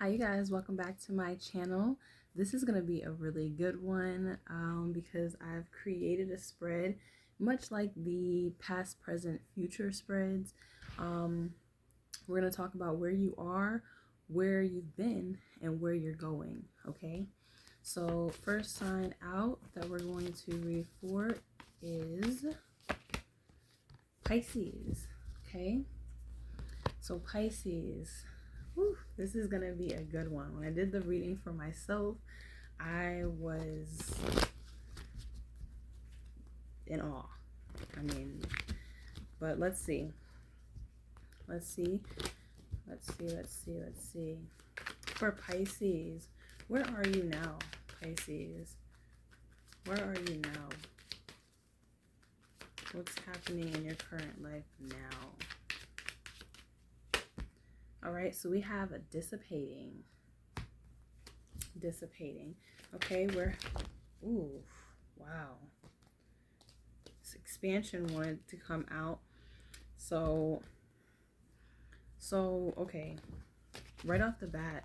Hi you guys, welcome back to my channel. This is going to be a really good one because I've created a spread much like the past, present, future spreads. We're going to talk about where you are, where you've been, and where you're going, okay? So first sign out that we're going to read for is Pisces, okay? So Pisces, whew, this is going to be a good one. When I did the reading for myself, I was in awe. But let's see. Let's see. For Pisces, where are you now, Pisces? Where are you now? What's happening in your current life now? All right, so we have a dissipating. Okay, ooh, wow. This expansion wanted to come out. So okay, right off the bat,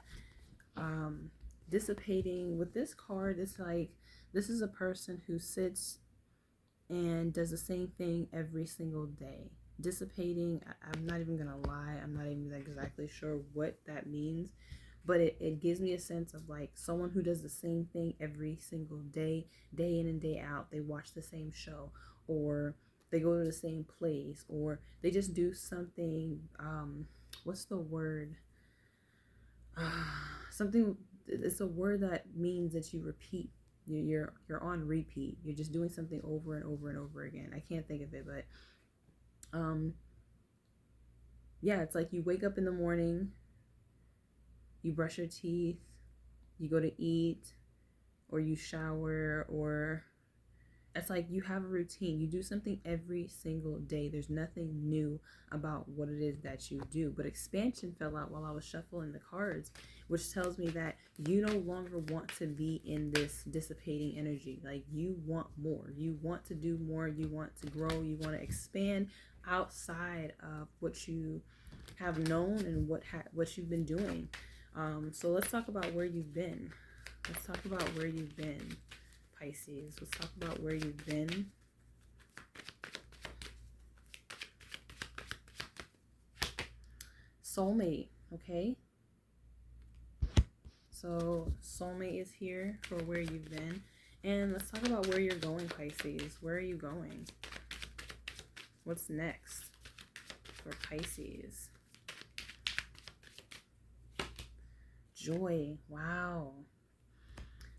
dissipating with this card, it's like this is a person who sits and does the same thing every single day. Dissipating, I'm not even gonna lie, I'm not even exactly sure what that means, but it gives me a sense of like someone who does the same thing every single day, day in and day out. They watch the same show, or they go to the same place, or they just do something, what's the word? Something, it's a word that means that you repeat. You're on repeat. You're just doing something over and over and over again. I can't think of it, but yeah, it's like you wake up in the morning, you brush your teeth, you go to eat, or you shower, or it's like you have a routine. You do something every single day. There's nothing new about what it is that you do. But expansion fell out while I was shuffling the cards, which tells me that you no longer want to be in this dissipating energy. Like, you want more. You want to do more. You want to grow. You want to expand outside of what you have known and what you've been doing. So let's talk about where you've been. Let's talk about where you've been, Pisces. Let's talk about where you've been. Soulmate, okay? So soulmate is here for where you've been. And let's talk about where you're going, Pisces. Where are you going? What's next for Pisces? Joy. Wow.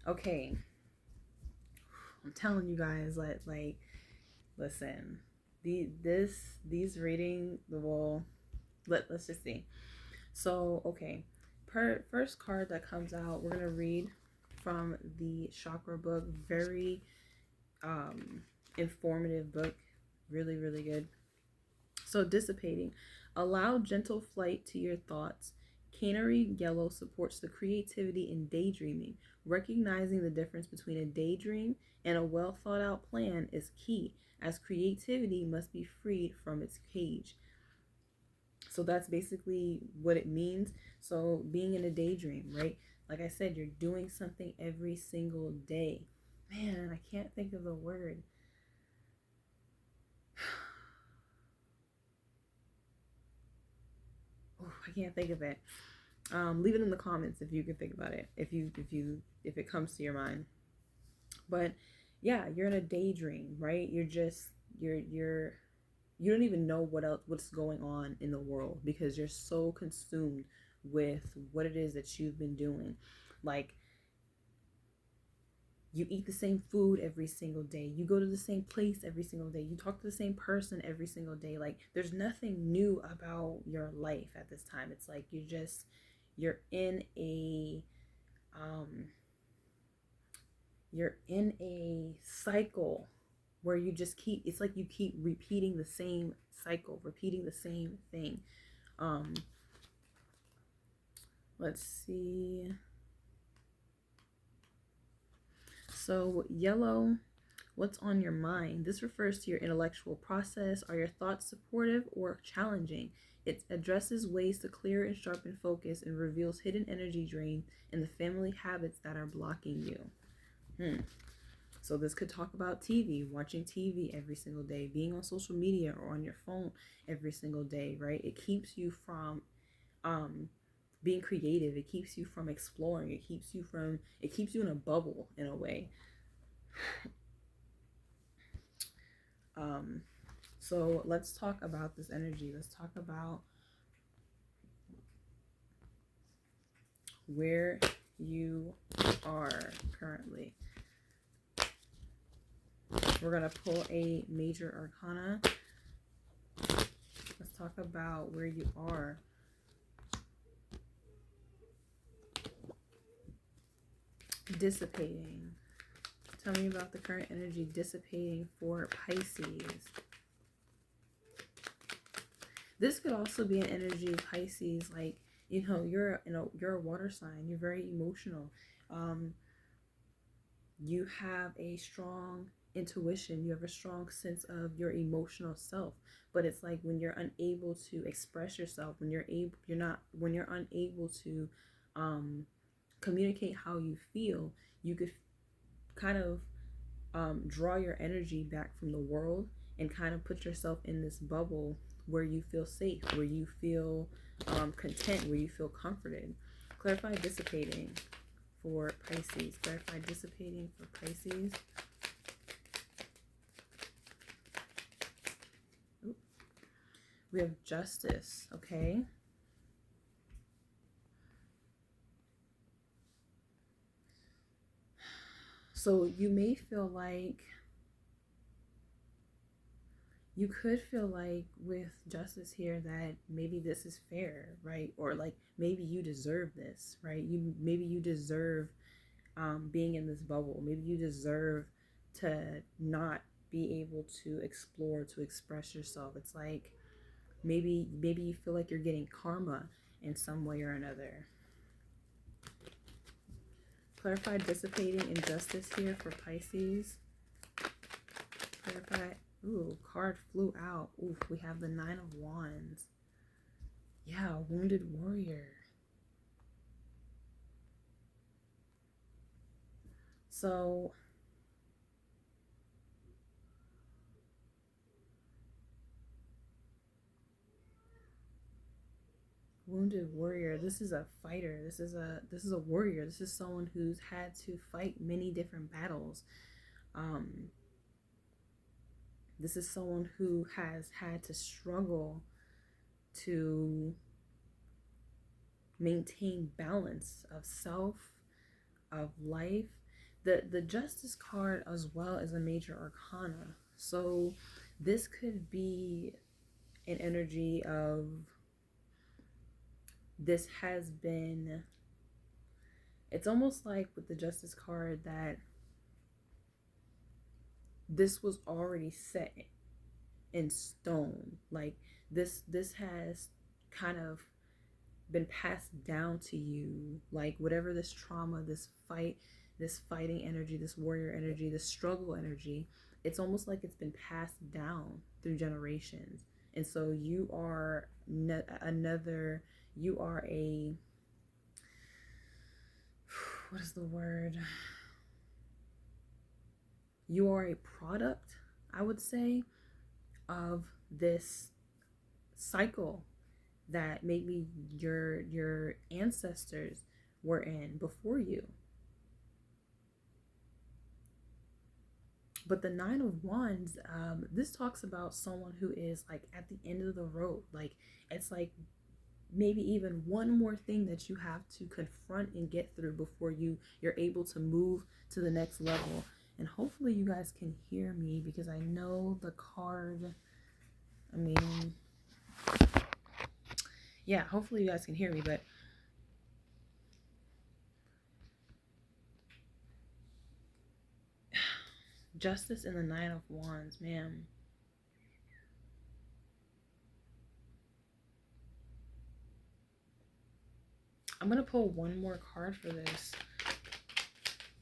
Okay. I'm telling you guys, like listen. These reading, well, let's just see. So, okay. First card that comes out, we're going to read from the chakra book. Very informative book. Really, really good. So, dissipating. Allow gentle flight to your thoughts. Canary yellow supports the creativity in daydreaming. Recognizing the difference between a daydream and a well thought out plan is key, as creativity must be freed from its cage. So that's basically what it means. So being in a daydream, right? Like I said, you're doing something every single day. Man, I can't think of the word. Oh, I can't think of it. Leave it in the comments if you can think about it, if it comes to your mind. But yeah, you're in a daydream, right? You don't even know what's going on in the world because you're so consumed with what it is that you've been doing. Like, you eat the same food every single day. You go to the same place every single day. You talk to the same person every single day. Like, there's nothing new about your life at this time. It's like you're in a cycle where you just it's like you keep repeating the same cycle, repeating the same thing. Let's see. So yellow, what's on your mind? This refers to your intellectual process. Are your thoughts supportive or challenging? It addresses ways to clear and sharpen focus and reveals hidden energy drain in the family habits that are blocking you. So this could talk about TV, watching TV every single day, being on social media or on your phone every single day, right? It keeps you from being creative. It keeps you from exploring. It keeps you in a bubble in a way. So let's talk about this energy. Let's talk about where you are currently. We're going to pull a major arcana. Let's talk about where you are. Dissipating. Tell me about the current energy dissipating for Pisces. This could also be an energy of Pisces, like, you know, you're a water sign. You're very emotional. You have a strong intuition. You have a strong sense of your emotional self. But it's like when you're unable to express yourself, when you're unable to communicate how you feel, you could kind of draw your energy back from the world and kind of put yourself in this bubble where you feel safe, where you feel content, where you feel comforted. Clarify dissipating for Pisces. Clarify dissipating for Pisces. Ooh. We have justice, okay? So you may feel like, you could feel like with justice here that maybe this is fair, right? Or like maybe you deserve this, right? Maybe you deserve being in this bubble. Maybe you deserve to not be able to explore, to express yourself. It's like maybe you feel like you're getting karma in some way or another. Clarify dissipating injustice here for Pisces. Clarify. Ooh, card flew out. Ooh, we have the 9 of Wands. Yeah, wounded warrior. So wounded warrior. This is a fighter. This is a warrior. This is someone who's had to fight many different battles. This is someone who has had to struggle to maintain balance of self, of life. The Justice card as well as a major arcana. So this could be an energy of, this has been, it's almost like with the Justice card that this was already set in stone. Like this has kind of been passed down to you. Like whatever this trauma, this fighting energy, this warrior energy, this struggle energy, it's almost like it's been passed down through generations. And so you are you are a, what is the word? You are a product, I would say, of this cycle that maybe your ancestors were in before you. But the 9 of Wands, this talks about someone who is like at the end of the road. Like it's like maybe even one more thing that you have to confront and get through before you're able to move to the next level. And hopefully you guys can hear me, because I know the card, I mean, yeah, hopefully you guys can hear me, but Justice and the 9 of Wands, man. I'm going to pull one more card for this.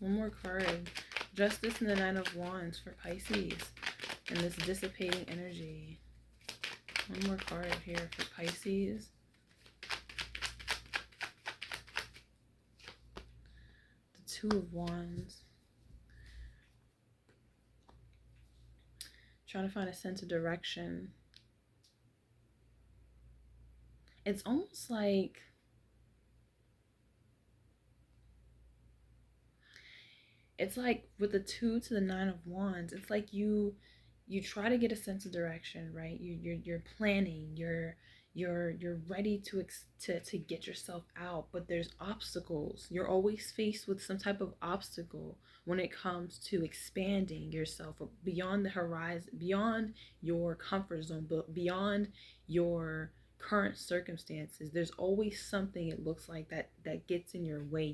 One more card. Justice and the 9 of Wands for Pisces and this dissipating energy. One more card here for Pisces. The Two of Wands. Trying to find a sense of direction. It's almost like with the 2 to the 9 of Wands, it's like you try to get a sense of direction, right? You're planning, you're ready to get yourself out, but there's obstacles. You're always faced with some type of obstacle when it comes to expanding yourself beyond the horizon, beyond your comfort zone, but beyond your current circumstances. There's always something, it looks like, that gets in your way.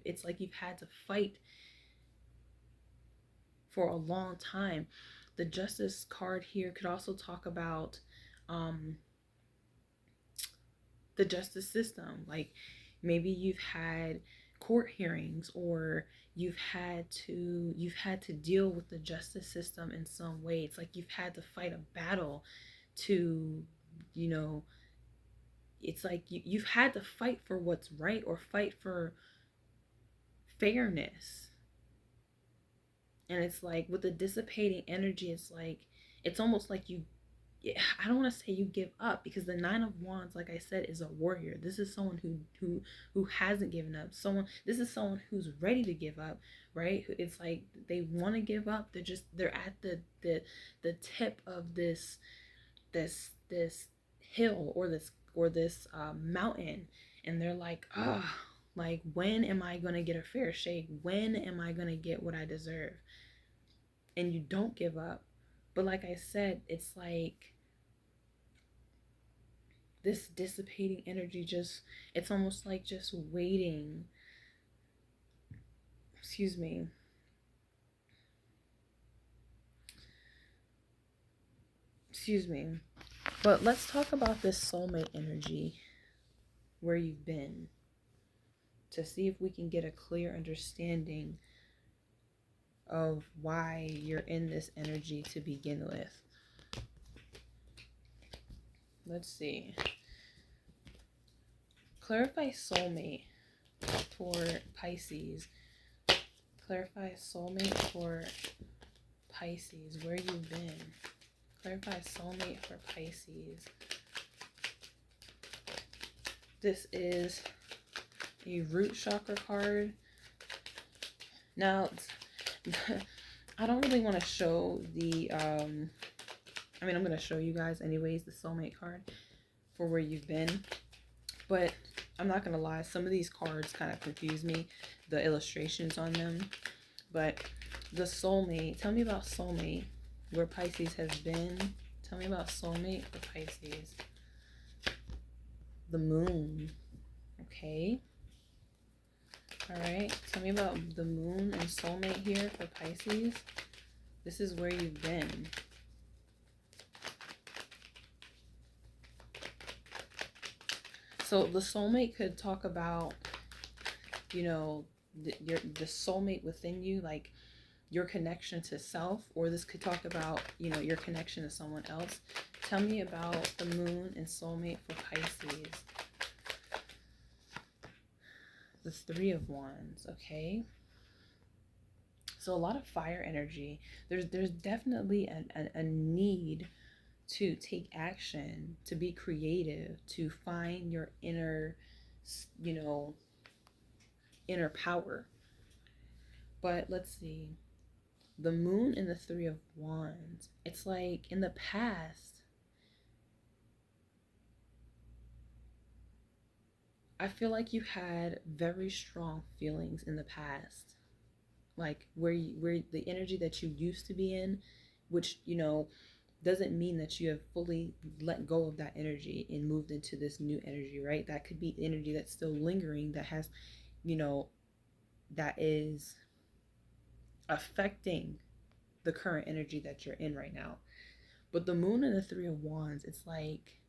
It's like you've had to fight for a long time. The Justice card here could also talk about the justice system. Like maybe you've had court hearings, or you've had to deal with the justice system in some way. It's like you've had to fight a battle to, it's like you've had to fight for what's right, or fight for fairness. And it's like with the dissipating energy, it's almost like I don't want to say you give up, because the 9 of Wands, like I said, is a warrior. This is someone who hasn't given up. This is someone who's ready to give up, right? It's like they want to give up. They're at the tip of this hill, or this mountain, and they're like, like, when am I gonna get a fair shake? When am I gonna get what I deserve? And you don't give up. But like I said, it's like this dissipating energy, it's almost like just waiting. Excuse me. But let's talk about this soulmate energy, where you've been, to see if we can get a clear understanding of why you're in this energy to begin with. Let's see. Clarify soulmate for Pisces. Clarify soulmate for Pisces. Where you've been. Clarify soulmate for Pisces. This is a root chakra card. Now, I don't really want to show the, I'm going to show you guys anyways the soulmate card for where you've been. But I'm not going to lie, some of these cards kind of confuse me, the illustrations on them. But the soulmate, tell me about soulmate, where Pisces has been. Tell me about soulmate for Pisces. The moon. Okay. All right. Tell me about the moon and soulmate here for Pisces. This is where you've been. So the soulmate could talk about, the soulmate within you, like your connection to self, or this could talk about, your connection to someone else. Tell me about the moon and soulmate for Pisces. The 3 of Wands, okay? So a lot of fire energy. There's definitely a need to take action, to be creative, to find your inner power. But let's see. The moon and the 3 of Wands. It's like in the past, I feel like you had very strong feelings in the past. Like where the energy that you used to be in, which, doesn't mean that you have fully let go of that energy and moved into this new energy, right? That could be energy that's still lingering, that has, that is affecting the current energy that you're in right now. But the moon and the 3 of Wands, it's like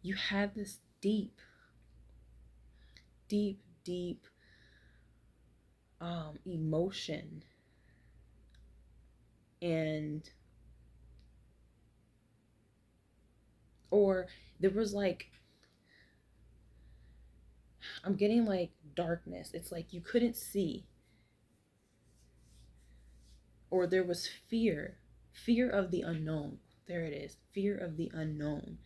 you have this deep emotion and Or there was like, I'm getting like darkness. It's like you couldn't see. Or there was fear. Fear of the unknown. There it is. Fear of the unknown.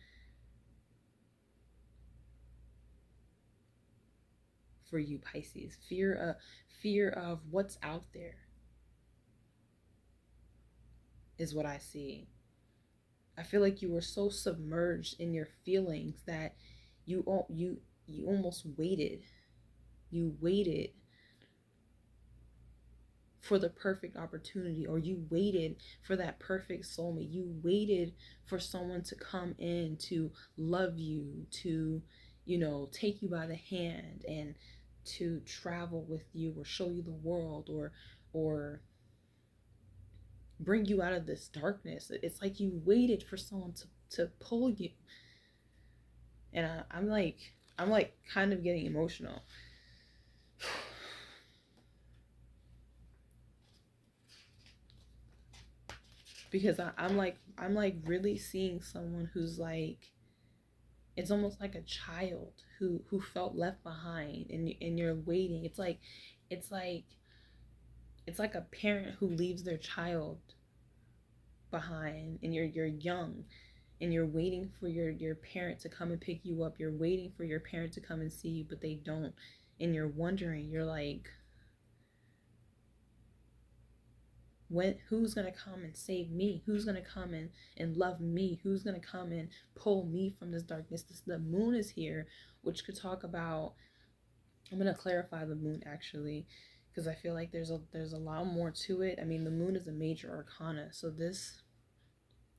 For you Pisces. Fear of what's out there is what I see. I feel like you were so submerged in your feelings that you almost waited. You waited for the perfect opportunity, or you waited for that perfect soulmate. You waited for someone to come in to love you, to, you know, take you by the hand and to travel with you or show you the world, or bring you out of this darkness. It's like you waited for someone to pull you. And I'm like kind of getting emotional. Because I'm like really seeing someone who's like, it's almost like a child who felt left behind, and you're waiting. It's like a parent who leaves their child behind, and you're young, and you're waiting for your parent to come and pick you up. You're waiting for your parent to come and see you, but they don't. And you're wondering, you're like, who's gonna come and save me? Who's gonna come and love me? Who's gonna come and pull me from this darkness? The moon is here, which could talk about, I'm gonna clarify the moon actually, because I feel like there's a lot more to it. I mean, the moon is a major arcana, so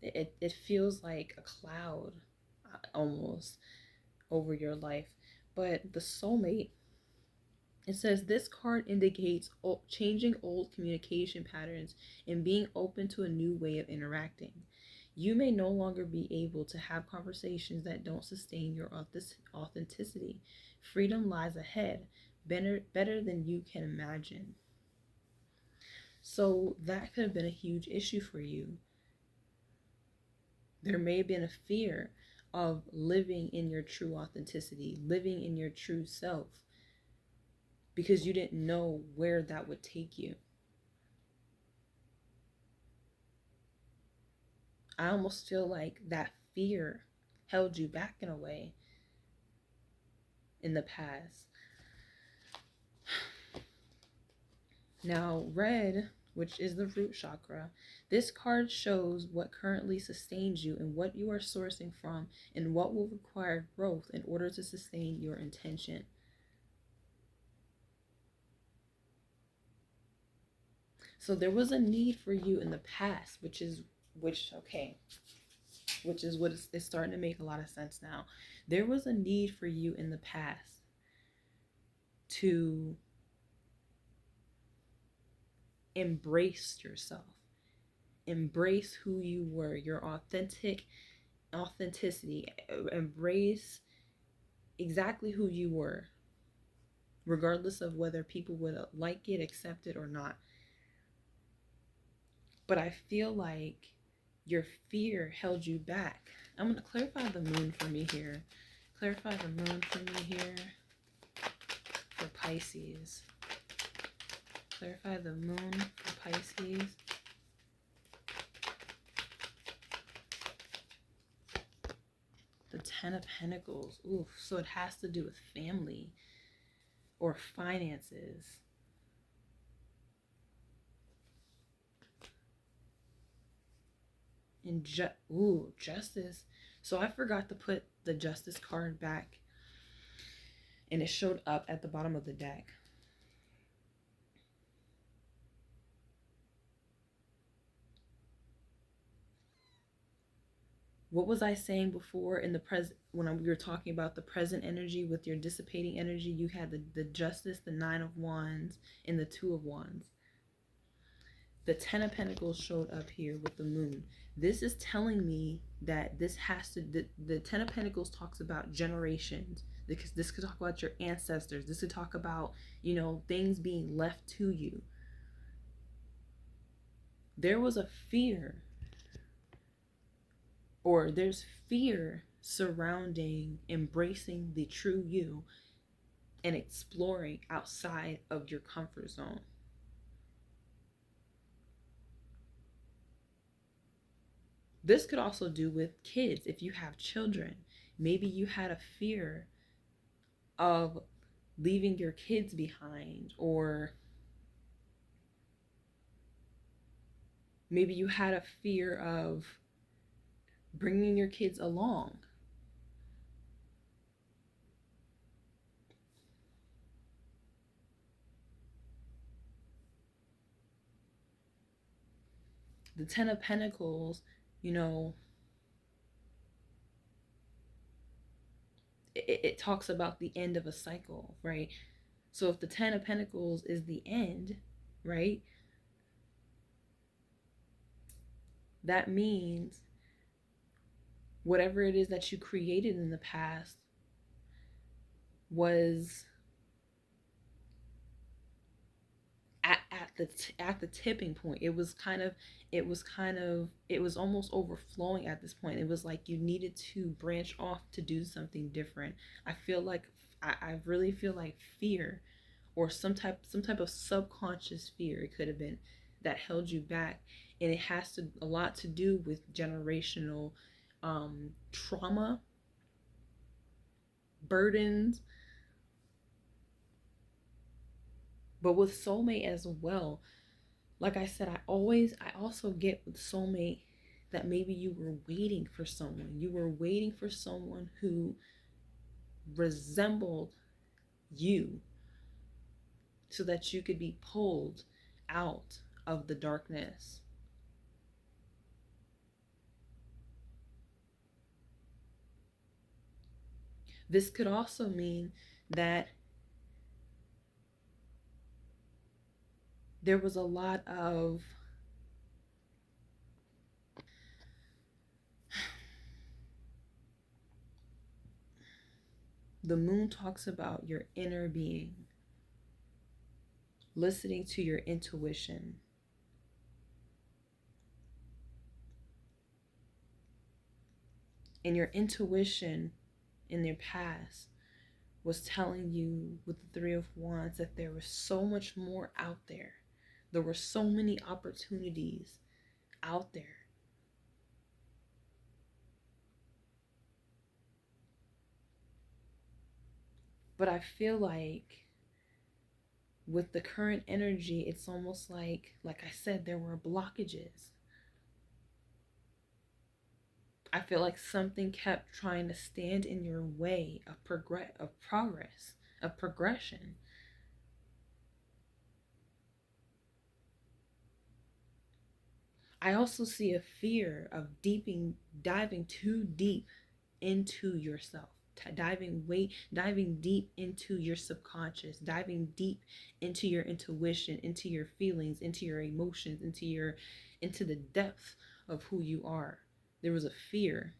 it feels like a cloud almost over your life. But the soulmate, it says this card indicates changing old communication patterns and being open to a new way of interacting. You may no longer be able to have conversations that don't sustain your authenticity. Freedom lies ahead, better than you can imagine. So that could have been a huge issue for you. There may have been a fear of living in your true authenticity, living in your true self, because you didn't know where that would take you. I almost feel like that fear held you back in a way in the past. Now, red, which is the root chakra, this card shows what currently sustains you and what you are sourcing from and what will require growth in order to sustain your intention. So there was a need for you in the past, which is what it's starting to make a lot of sense now. There was a need for you in the past to embrace yourself, embrace who you were, your authenticity, embrace exactly who you were, regardless of whether people would like it, accept it, or not. But I feel like your fear held you back. I'm going to clarify the moon for me here. Clarify the moon for me here for Pisces. Clarify the moon for Pisces. The Ten of Pentacles. Oof. So it has to do with family or finances. And Justice. So I forgot to put the Justice card back, and it showed up at the bottom of the deck. What was I saying before in the present, when we were talking about the present energy with your dissipating energy? You had the Justice, the Nine of Wands, and the Two of Wands. The Ten of Pentacles showed up here with the moon. This is telling me that this has to, the Ten of Pentacles talks about generations. This could talk about your ancestors. This could talk about, you know, things being left to you. There was a fear, or there's fear surrounding, embracing the true you and exploring outside of your comfort zone. This could also do with kids. If you have children, maybe you had a fear of leaving your kids behind, or maybe you had a fear of bringing your kids along. The Ten of Pentacles, you know, it talks about the end of a cycle, right? So if the Ten of Pentacles is the end, right, that means whatever it is that you created in the past was at the tipping point. It was almost overflowing at this point. It was like you needed to branch off to do something different. I feel like I really feel like fear, or some type of subconscious fear, it could have been, that held you back. And it has a lot to do with generational trauma, burdens. But with soulmate as well, like I said, I also get with soulmate that maybe you were waiting for someone. You were waiting for someone who resembled you so that you could be pulled out of the darkness. This could also mean that there was a lot of the moon talks about your inner being, listening to your intuition. And your intuition in their past was telling you with the Three of Wands that there was so much more out there. There were so many opportunities out there. But I feel like with the current energy, it's almost like I said, there were blockages. I feel like something kept trying to stand in your way of progress, of progression. I also see a fear of diving too deep into yourself, diving deep into your subconscious, diving deep into your intuition, into your feelings, into your emotions, into the depth of who you are. There was a fear.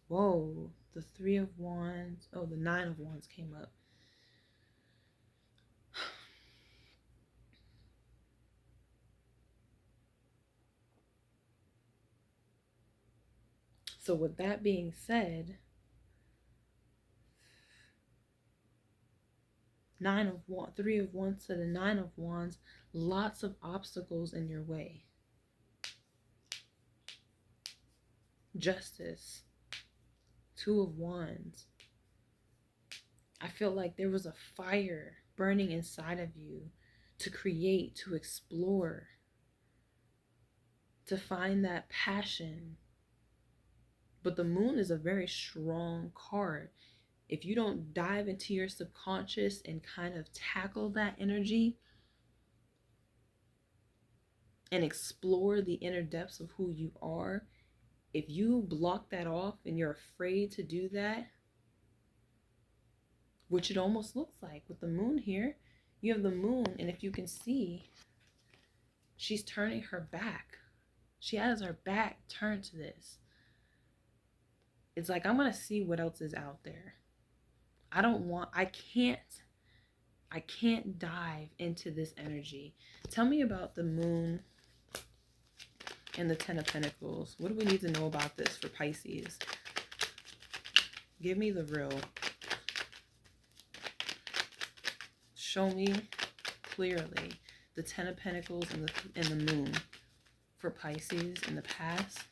Whoa, the Three of Wands. Oh, the Nine of Wands came up. So with that being said, Three of Wands to the Nine of Wands, lots of obstacles in your way. Justice, Two of Wands. I feel like there was a fire burning inside of you to create, to explore, to find that passion. But the moon is a very strong card. If you don't dive into your subconscious and kind of tackle that energy and explore the inner depths of who you are, if you block that off and you're afraid to do that, which it almost looks like with the moon here, you have the moon, and if you can see, she's turning her back. She has her back turned to this. It's like, I'm going to see what else is out there. I I can't dive into this energy. Tell me about the moon and the Ten of Pentacles. What do we need to know about this for Pisces? Give me the real. Show me clearly the Ten of Pentacles and the moon for Pisces in the past.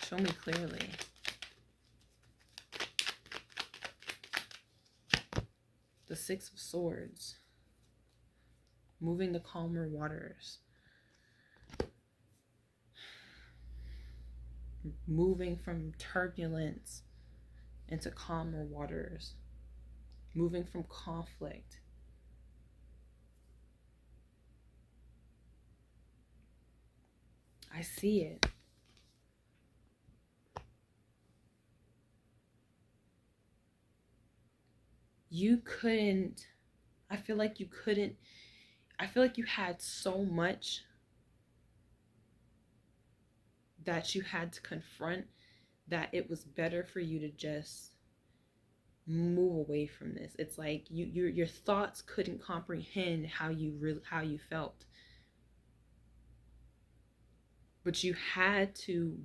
Show me clearly. The Six of Swords. Moving the calmer waters. Moving from turbulence into calmer waters. Moving from conflict. I see it. You couldn't, I feel like you couldn't, I feel like you had so much that you had to confront that it was better for you to just move away from this. It's like your thoughts couldn't comprehend how you felt. But you had to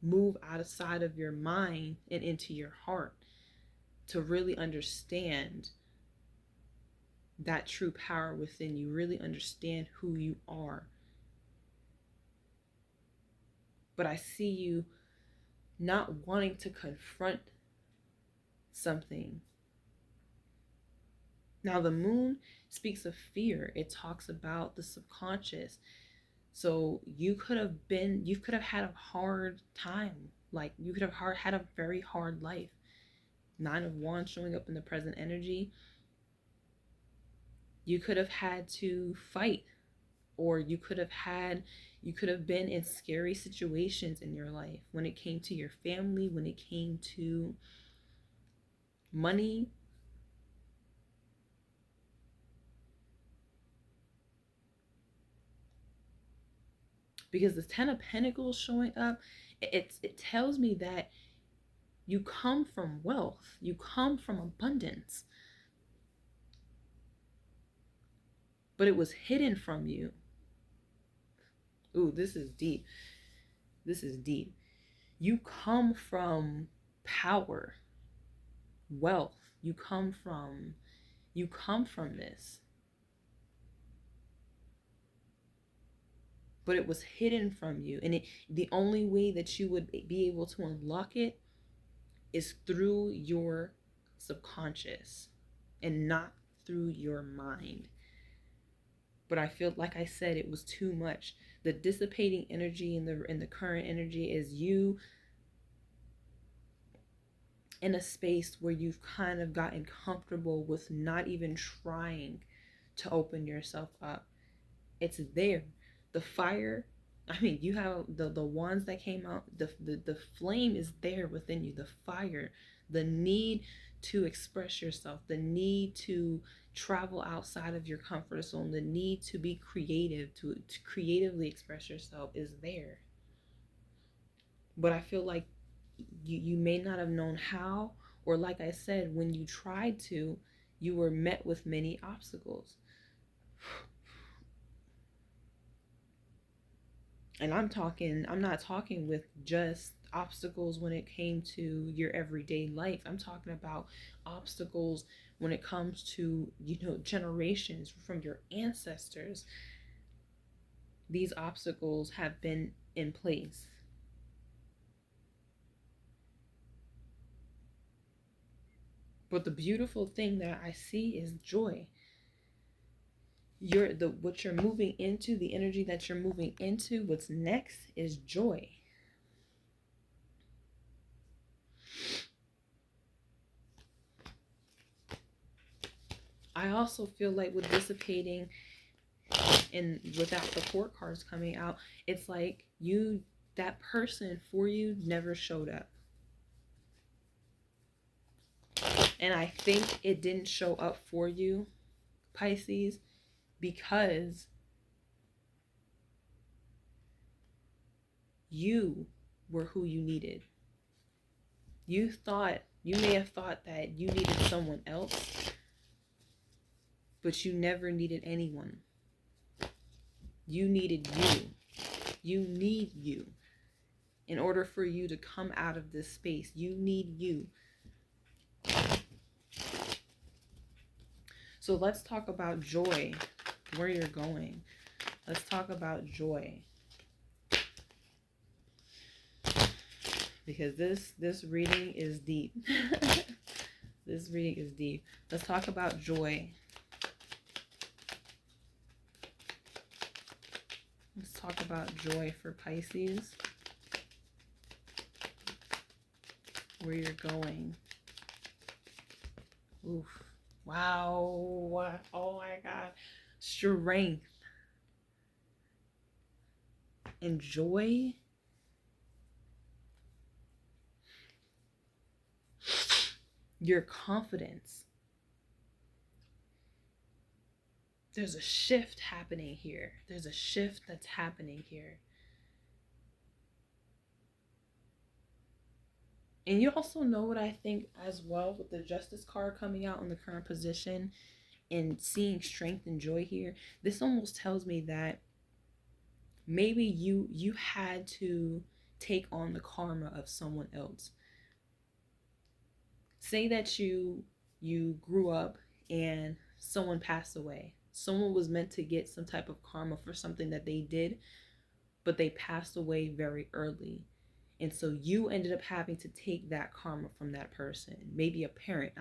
move outside of your mind and into your heart to really understand that true power within you, really understand who you are. But I see you not wanting to confront something. Now, the moon speaks of fear. It talks about the subconscious. So you could have had a hard time. Like, you could have had a very hard life. Nine of Wands showing up in the present energy. You could have had to fight, or you could have been in scary situations in your life when it came to your family, when it came to money. Because the Ten of Pentacles showing up, it tells me that you come from wealth, you come from abundance, but it was hidden from you. Ooh, this is deep. This is deep. You come from power, wealth. You come from this. But it was hidden from you. And the only way that you would be able to unlock it is through your subconscious and not through your mind. But I feel, like I said, it was too much. The dissipating energy in the current energy is you in a space where you've kind of gotten comfortable with not even trying to open yourself up. It's there. The fire, I mean, you have the wands that came out, the flame is there within you, the fire, the need to express yourself, the need to travel outside of your comfort zone, the need to be creative, to creatively express yourself is there. But I feel like you may not have known how, or like I said, when you tried to, you were met with many obstacles. And I'm not talking with just obstacles when it came to your everyday life. I'm talking about obstacles when it comes to, generations from your ancestors. These obstacles have been in place. But the beautiful thing that I see is joy. What you're moving into, the energy that you're moving into, what's next is joy. I also feel like with dissipating and without the court cards coming out, it's like that person for you never showed up. And I think it didn't show up for you, Pisces, because you were who you needed. You may have thought that you needed someone else, but you never needed anyone. You needed you. You need you. In order for you to come out of this space, you need you. So let's talk about joy, where you're going. Let's talk about joy. Because this reading is deep. This reading is deep. Let's talk about joy. Let's talk about joy for Pisces. Where you're going. Oof. Wow. Oh my God. Strength and joy. Your confidence. There's a shift happening here. There's a shift that's happening here. And you also know what I think as well, with the Justice card coming out in the current position and seeing strength and joy here. This almost tells me that maybe you had to take on the karma of someone else. Say that you grew up and someone passed away. Someone was meant to get some type of karma for something that they did, but they passed away very early. And so you ended up having to take that karma from that person. Maybe a parent.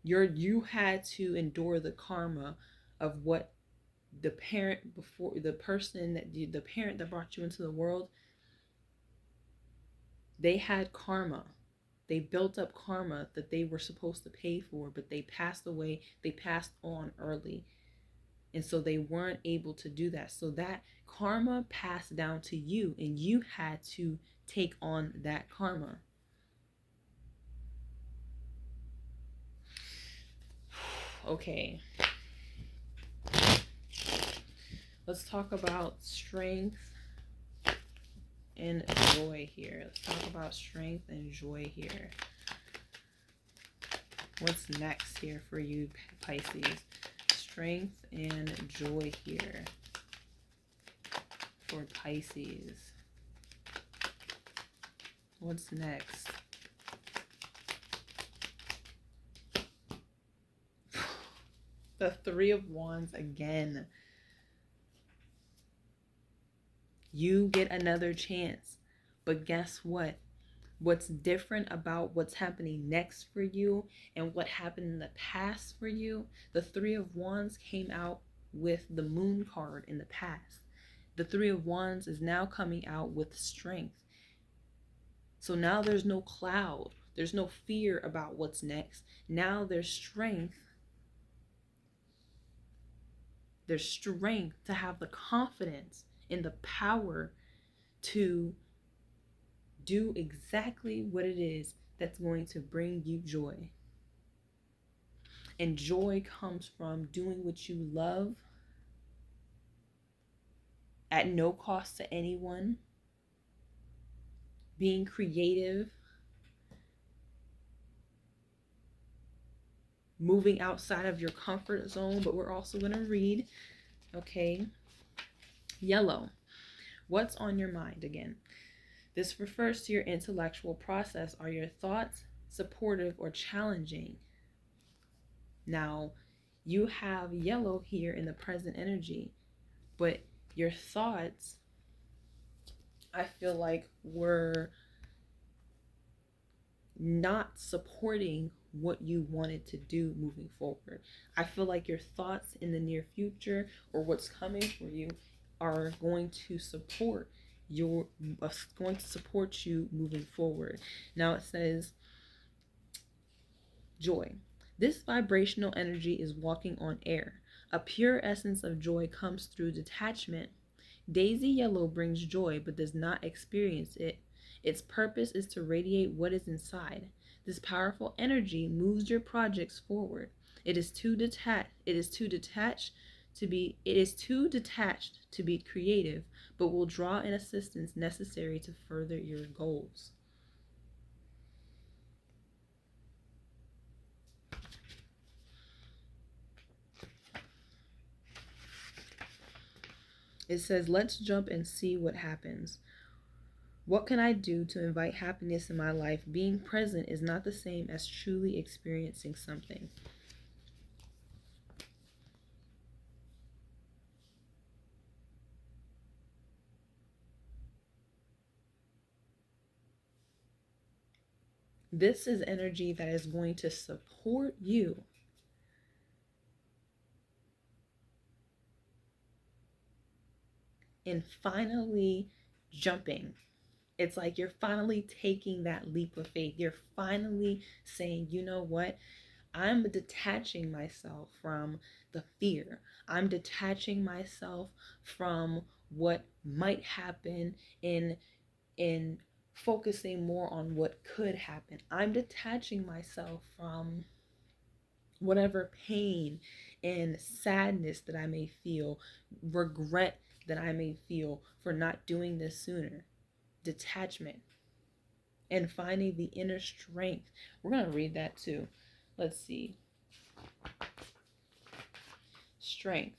You had to endure the karma of what the parent the parent that brought you into the world, they had karma. They built up karma that they were supposed to pay for, but they passed away. They passed on early. And so they weren't able to do that. So that karma passed down to you, and you had to take on that karma. Okay. Let's talk about strength and joy here. Let's talk about strength and joy here. What's next here for you, Pisces? Strength and joy here for Pisces. What's next? The Three of Wands again. You get another chance. But guess what? What's different about what's happening next for you and what happened in the past for you? The Three of Wands came out with the Moon card in the past. The Three of Wands is now coming out with strength. So now there's no cloud. There's no fear about what's next. Now there's strength. There's strength to have the confidence and the power to do exactly what it is that's going to bring you joy. And joy comes from doing what you love at no cost to anyone, being creative, moving outside of your comfort zone. But we're also going to read, okay, yellow. What's on your mind again? This refers to your intellectual process. Are your thoughts supportive or challenging? Now, you have yellow here in the present energy, but your thoughts, I feel like, were not supporting what you wanted to do moving forward. I feel like your thoughts in the near future or what's coming for you are going to support you moving forward. Now it says joy. This vibrational energy is walking on air. A pure essence of joy comes through detachment. Daisy yellow brings joy but does not experience it. Its purpose is to radiate what is inside. This powerful energy moves your projects forward. It is too detached to be creative, but will draw in assistance necessary to further your goals. It says, let's jump and see what happens. What can I do to invite happiness in my life? Being present is not the same as truly experiencing something. This is energy that is going to support you in finally jumping. It's like you're finally taking that leap of faith. You're finally saying, you know what? I'm detaching myself from the fear. I'm detaching myself from what might happen in focusing more on what could happen. I'm detaching myself from whatever pain and sadness that I may feel, regret that I may feel for not doing this sooner. Detachment and finding the inner strength. We're going to read that too. Let's see. Strength.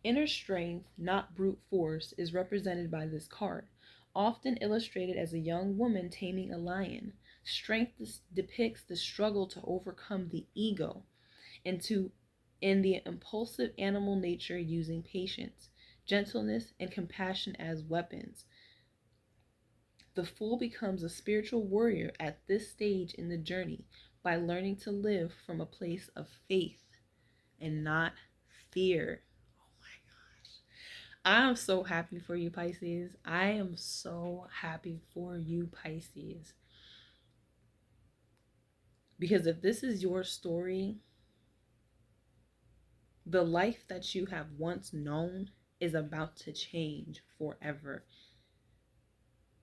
Inner strength, not brute force, is represented by this card, often illustrated as a young woman taming a lion. Strength depicts the struggle to overcome the ego and in the impulsive animal nature, using patience, gentleness, and compassion as weapons. The fool becomes a spiritual warrior at this stage in the journey by learning to live from a place of faith and not fear. I am so happy for you, Pisces. I am so happy for you, Pisces. Because if this is your story, the life that you have once known is about to change forever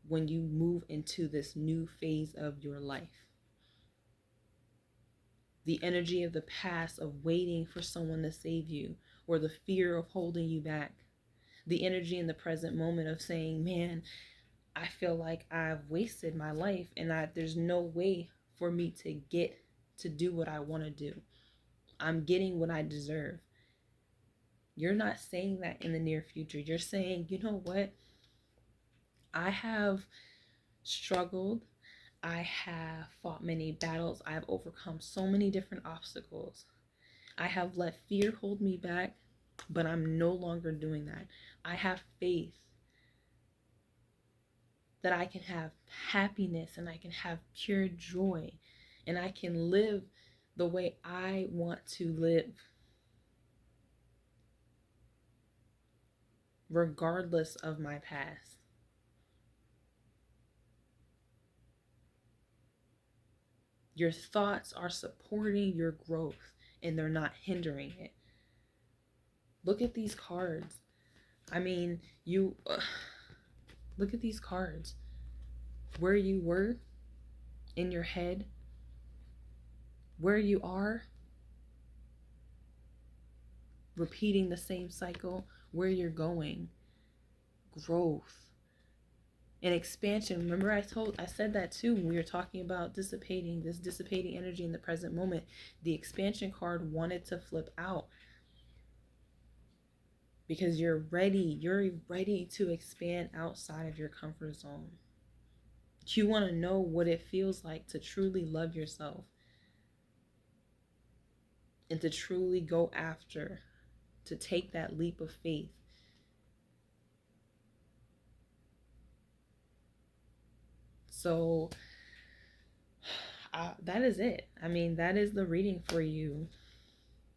when you move into this new phase of your life. The energy of the past of waiting for someone to save you, or the fear of holding you back. The energy in the present moment of saying, man, I feel like I've wasted my life and there's no way for me to get to do what I want to do. I'm getting what I deserve. You're not saying that in the near future. You're saying, you know what? I have struggled. I have fought many battles. I have overcome so many different obstacles. I have let fear hold me back, but I'm no longer doing that. I have faith that I can have happiness and I can have pure joy and I can live the way I want to live, regardless of my past. Your thoughts are supporting your growth and they're not hindering it. Look at these cards. I mean, look at these cards. Where you were in your head, where you are, repeating the same cycle, where you're going, growth and expansion. Remember I said that too when we were talking about dissipating energy in the present moment. The expansion card wanted to flip out because you're ready to expand outside of your comfort zone. You want to know what it feels like to truly love yourself and to truly go after, to take that leap of faith. So that is it. I mean, that is the reading for you,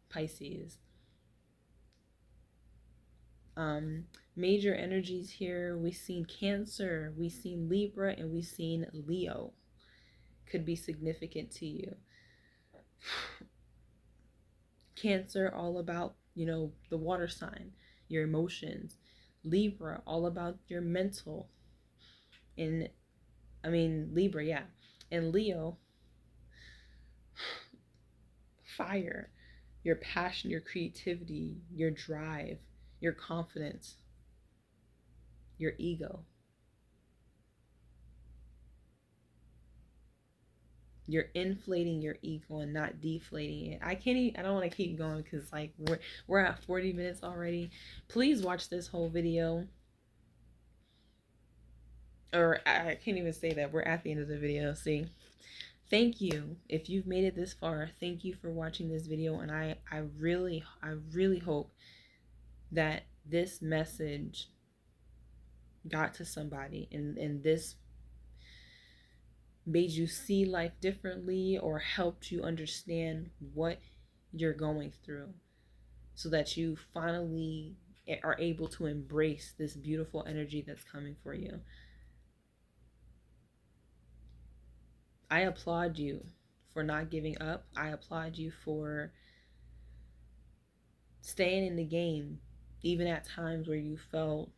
Pisces. Major energies here. We've seen Cancer, we've seen Libra, and we've seen Leo. Could be significant to you. Cancer, all about, the water sign, your emotions. Libra, all about your mental. Libra, yeah. And Leo, fire, your passion, your creativity, your drive, your confidence, your ego. You're inflating your ego and not deflating it. I don't want to keep going because like we're at 40 minutes already. Please watch this whole video. Or I can't even say that. We're at the end of the video. See? Thank you. If you've made it this far, thank you for watching this video, and I really hope that this message got to somebody and this made you see life differently or helped you understand what you're going through so that you finally are able to embrace this beautiful energy that's coming for you. I applaud you for not giving up. I applaud you for staying in the game even at times where you felt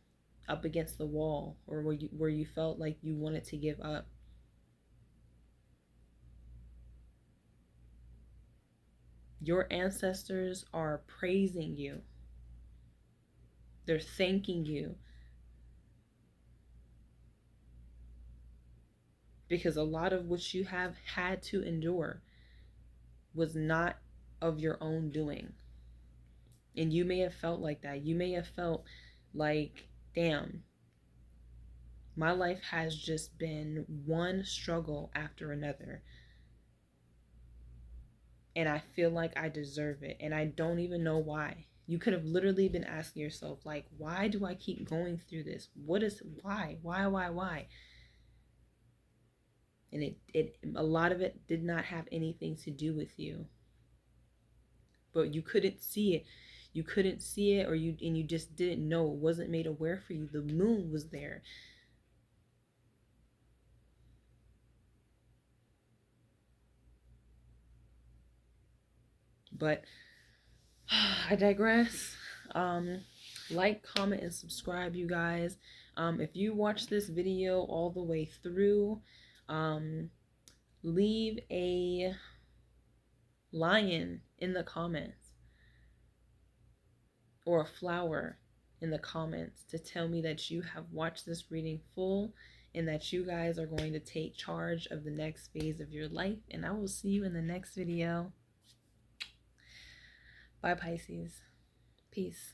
up against the wall or where you felt like you wanted to give up. Your ancestors are praising you. They're thanking you. Because a lot of what you have had to endure was not of your own doing. And you may have felt like that. You may have felt like, damn, my life has just been one struggle after another. And I feel like I deserve it. And I don't even know why. You could have literally been asking yourself, like, why do I keep going through this? Why? And a lot of it did not have anything to do with you. But you couldn't see it. You couldn't see it, or you just didn't know. It wasn't made aware for you. The moon was there. But I digress. Like, comment, and subscribe, you guys. If you watch this video all the way through, leave a lion in the comments or a flower in the comments to tell me that you have watched this reading full and that you guys are going to take charge of the next phase of your life. And I will see you in the next video. Bye, Pisces. Peace.